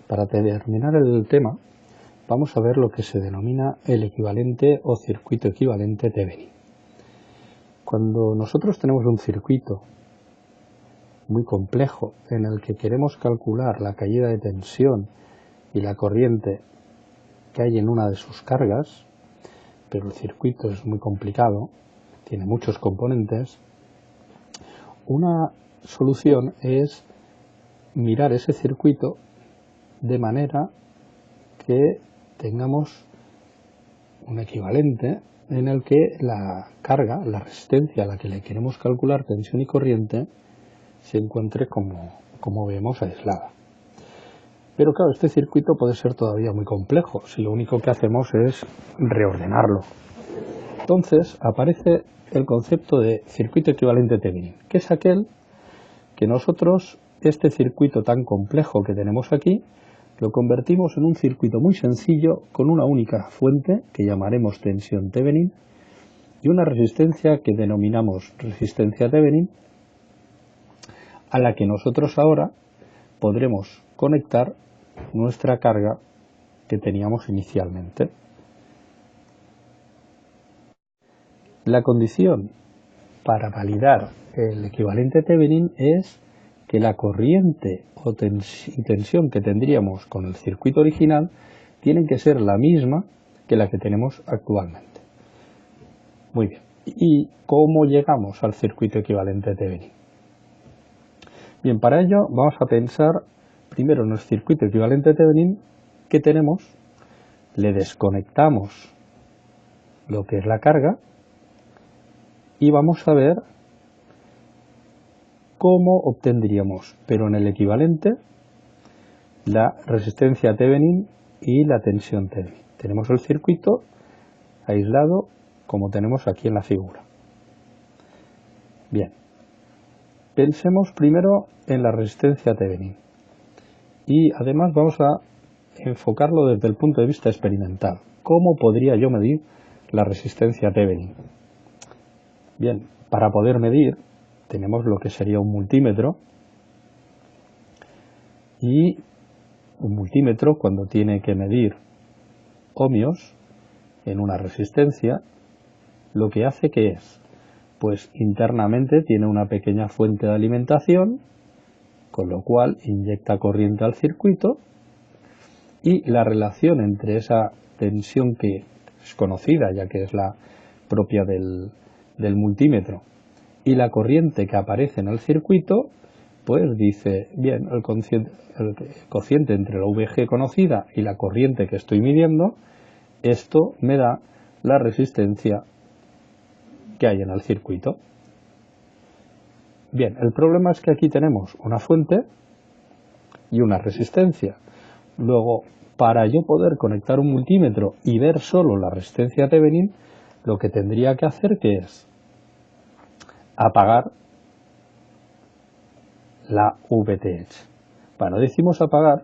Para terminar el tema, vamos a ver lo que se denomina el equivalente o circuito equivalente Thevenin. Cuando nosotros tenemos un circuito muy complejo en el que queremos calcular la caída de tensión y la corriente que hay en una de sus cargas, pero el circuito es muy complicado, tiene muchos componentes, una solución es mirar ese circuito de manera que tengamos un equivalente en el que la carga, la resistencia a la que le queremos calcular tensión y corriente se encuentre como vemos aislada. Pero claro, este circuito puede ser todavía muy complejo si lo único que hacemos es reordenarlo. Entonces aparece el concepto de circuito equivalente Thevenin, que es aquel que nosotros, este circuito tan complejo que tenemos aquí, lo convertimos en un circuito muy sencillo con una única fuente que llamaremos tensión Thevenin y una resistencia que denominamos resistencia Thevenin, a la que nosotros ahora podremos conectar nuestra carga que teníamos inicialmente. La condición para validar el equivalente Thevenin es que la corriente o tensión que tendríamos con el circuito original tienen que ser la misma que la que tenemos actualmente. Muy bien. ¿Y cómo llegamos al circuito equivalente Thevenin? Bien, para ello vamos a pensar primero en el circuito equivalente Thevenin que tenemos, le desconectamos lo que es la carga y vamos a ver cómo obtendríamos, pero en el equivalente, la resistencia Thevenin y la tensión Thevenin. Tenemos el circuito aislado como tenemos aquí en la figura. Bien, pensemos primero en la resistencia Thevenin y además vamos a enfocarlo desde el punto de vista experimental. ¿Cómo podría yo medir la resistencia Thevenin? Bien, para poder medir tenemos lo que sería un multímetro y un multímetro cuando tiene que medir ohmios en una resistencia, lo que hace que es, pues internamente tiene una pequeña fuente de alimentación, con lo cual inyecta corriente al circuito y la relación entre esa tensión que es conocida, ya que es la propia del multímetro, y la corriente que aparece en el circuito, pues dice, bien, el cociente entre la VG conocida y la corriente que estoy midiendo, esto me da la resistencia que hay en el circuito. Bien, el problema es que aquí tenemos una fuente y una resistencia. Luego, para yo poder conectar un multímetro y ver solo la resistencia Thevenin, lo que tendría que hacer que es apagar la VTH. No decimos apagar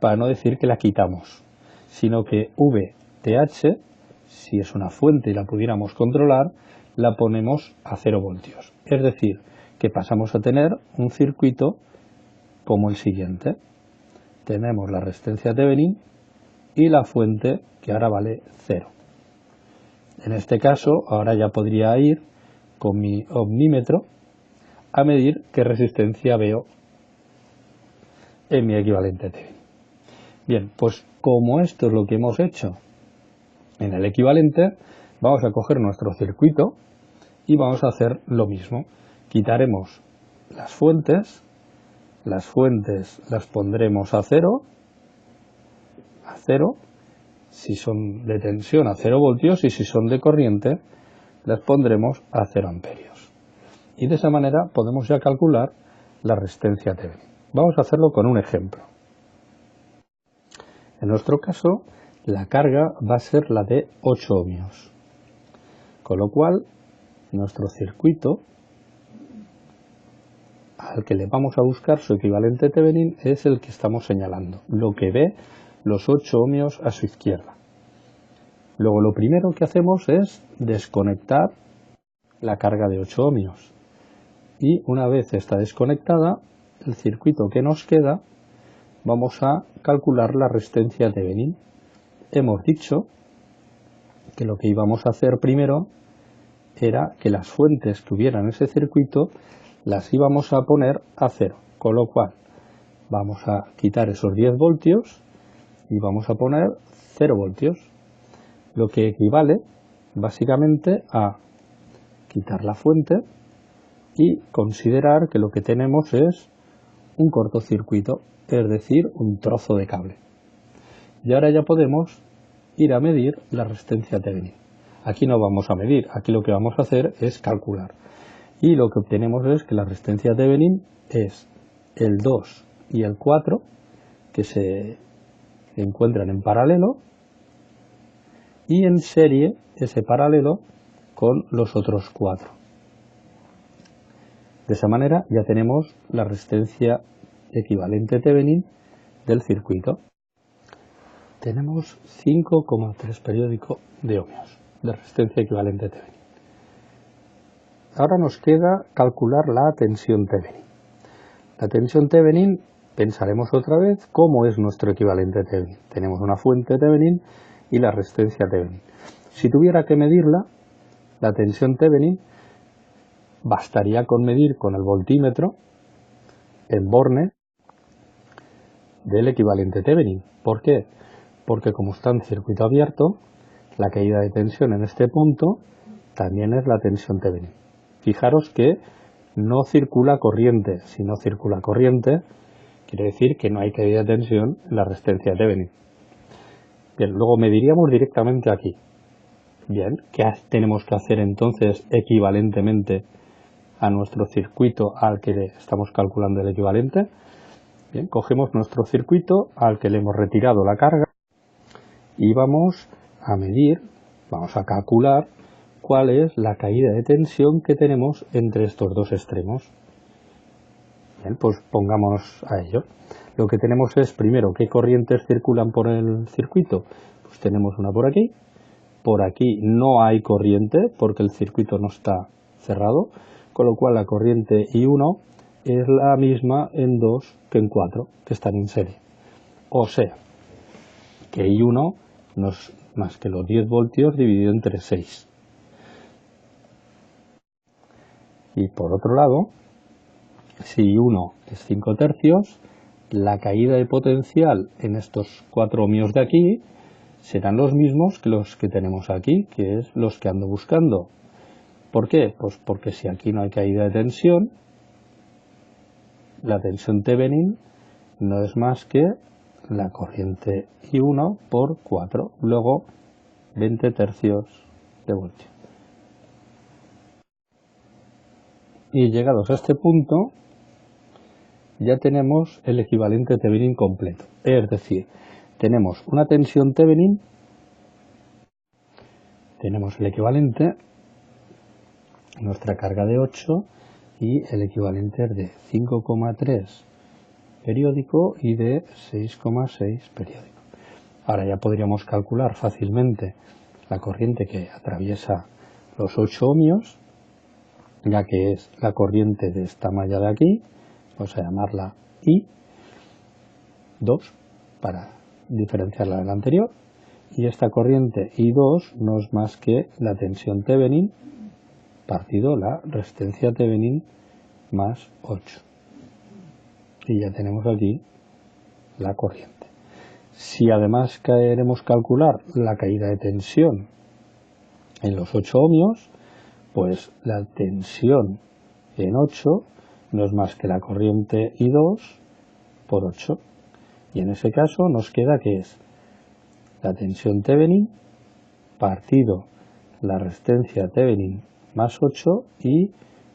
para no decir que la quitamos, sino que VTH, si es una fuente y la pudiéramos controlar, la ponemos a 0 voltios. Es decir, que pasamos a tener un circuito como el siguiente. Tenemos la resistencia Thevenin y la fuente que ahora vale 0. En este caso, ahora ya podría ir con mi ohmímetro a medir qué resistencia veo en mi equivalente Thevenin. Bien, pues como esto es lo que hemos hecho en el equivalente, vamos a coger nuestro circuito y vamos a hacer lo mismo. Quitaremos las fuentes las pondremos a 0, si son de tensión a 0 voltios y si son de corriente las pondremos a 0 amperios. Y de esa manera podemos ya calcular la resistencia Thevenin. Vamos a hacerlo con un ejemplo. En nuestro caso, la carga va a ser la de 8 ohmios, con lo cual nuestro circuito al que le vamos a buscar su equivalente Thevenin es el que estamos señalando, lo que ve los 8 ohmios a su izquierda. Luego lo primero que hacemos es desconectar la carga de 8 ohmios y una vez está desconectada, el circuito que nos queda vamos a calcular la resistencia Thevenin. Hemos dicho que lo que íbamos a hacer primero era que las fuentes que hubiera en ese circuito las íbamos a poner a cero, con lo cual vamos a quitar esos 10 voltios y vamos a poner 0 voltios, lo que equivale básicamente a quitar la fuente y considerar que lo que tenemos es un cortocircuito, es decir, un trozo de cable. Y ahora ya podemos ir a medir la resistencia Thevenin. Aquí no vamos a medir, aquí lo que vamos a hacer es calcular. Y lo que obtenemos es que la resistencia Thevenin es el 2 y el 4, que se encuentran en paralelo, y en serie ese paralelo con los otros 4. De esa manera ya tenemos la resistencia equivalente Thevenin del circuito. Tenemos 5,3 periódico de ohmios de resistencia equivalente Thevenin. Ahora nos queda calcular la tensión Thevenin. La tensión Thevenin, pensaremos otra vez cómo es nuestro equivalente Thevenin. Tenemos una fuente Thevenin y la resistencia Thevenin. Si tuviera que medirla, la tensión Thevenin, bastaría con medir con el voltímetro el borne del equivalente Thevenin. ¿Por qué? Porque como está en circuito abierto, la caída de tensión en este punto también es la tensión Thevenin. Fijaros que no circula corriente. Si no circula corriente, quiere decir que no hay caída de tensión en la resistencia Thevenin. Bien, luego mediríamos directamente aquí. Bien, ¿qué tenemos que hacer entonces equivalentemente a nuestro circuito al que le estamos calculando el equivalente? Bien, cogemos nuestro circuito al que le hemos retirado la carga y vamos a medir, vamos a calcular cuál es la caída de tensión que tenemos entre estos dos extremos. Bien, pues pongámonos a ello. Lo que tenemos es, primero, ¿qué corrientes circulan por el circuito? Pues tenemos una por aquí no hay corriente porque el circuito no está cerrado, con lo cual la corriente I1 es la misma en 2 que en 4, que están en serie. O sea, que I1 no es más que los 10 voltios dividido entre 6. Y por otro lado, si I1 es 5 tercios, la caída de potencial en estos 4 ohmios de aquí serán los mismos que los que tenemos aquí, que es los que ando buscando. ¿Por qué? Pues porque si aquí no hay caída de tensión, la tensión Thevenin no es más que la corriente I1 por 4, luego 20 tercios de voltio. Y llegados a este punto, ya tenemos el equivalente Thevenin completo. Es decir, tenemos una tensión Thevenin, tenemos el equivalente, nuestra carga de 8 y el equivalente es de 5,3 periódico y de 6,6 periódico. Ahora ya podríamos calcular fácilmente la corriente que atraviesa los 8 ohmios, ya que es la corriente de esta malla de aquí, vamos a llamarla I2 para diferenciarla de la anterior, y esta corriente I2 no es más que la tensión Thevenin partido la resistencia Thevenin más 8. Y ya tenemos aquí la corriente. Si además queremos calcular la caída de tensión en los 8 ohmios, pues la tensión en 8 no es más que la corriente I2 por 8. Y en ese caso nos queda que es la tensión Thevenin partido la resistencia Thevenin más 8 y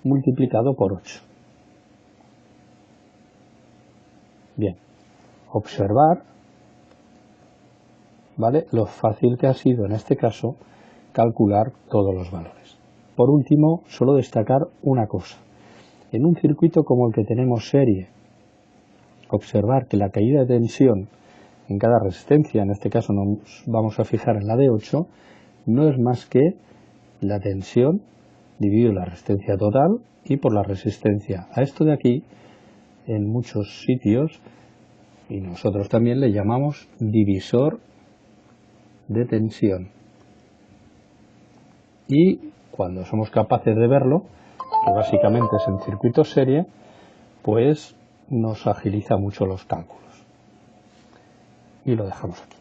multiplicado por 8. Bien, observar, ¿vale?, lo fácil que ha sido en este caso calcular todos los valores. Por último, solo destacar una cosa. En un circuito como el que tenemos serie, observar que la caída de tensión en cada resistencia, en este caso nos vamos a fijar en la de 8, no es más que la tensión dividido la resistencia total y por la resistencia. A esto de aquí, en muchos sitios, y nosotros también le llamamos divisor de tensión. Y cuando somos capaces de verlo, que básicamente es en circuitos serie, pues nos agiliza mucho los cálculos. Y lo dejamos aquí.